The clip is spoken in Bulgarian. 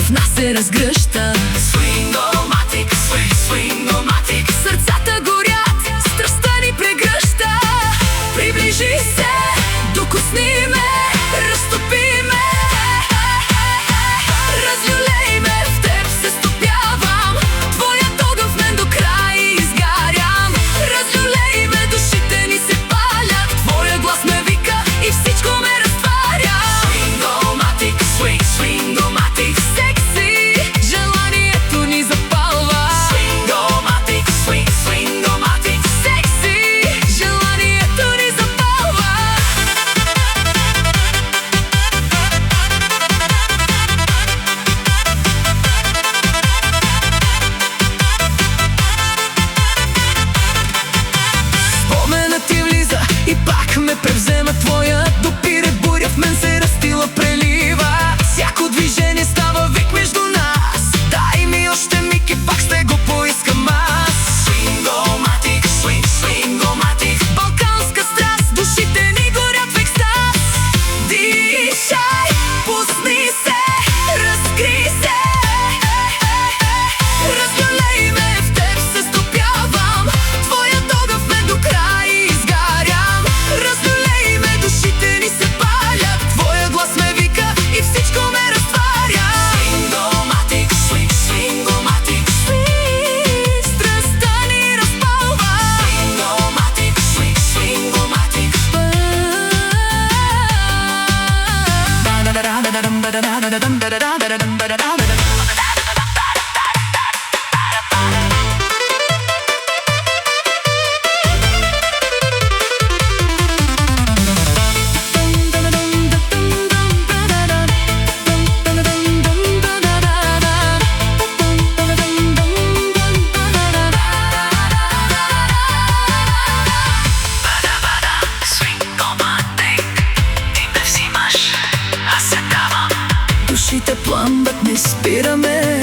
в нас се разгръща. Swing-o-matic, swing, swing-o-matic. Сърцата горят, страстта ни прегръща. Приближи се, докосни ме, разтопи ме, разлюлей ме, в теб се стопявам. Твоят огън в мен до край изгарям. Разлюлей ме, душите ни се палят. Твоя глас ме вика и всичко ме разтваря. Swing-o-matic, swing, swing-o-matic. Секси, желанието ни запалва. Swing-o-matic, swing, swing-o-matic. Секси, желанието ни запалва. Споменът ти влиза и пак ме превзема. Твоя допир е буря, в мен се растила, прелива. Всяко движение става вик между нас. Дай ми още миг и пак ще го поискам аз. Swing-o-matic, swing, swing-o-matic. Балканска страст, душите ни горят в екстаз. Дишай, пусни се, разкри се, разлюлей ме, в теб се стопявам. Твоят огън в мен до край изгарям. Разлюлей ме, душите ни се палят. Твоя глас ме вика и всичко ме разтваря. Swing-o-matic, swing, swing-o-matic. Swing, страстта ни разпалва. Swing-o-matic, swing, swing-o-matic. Душите пламбат, не спираме.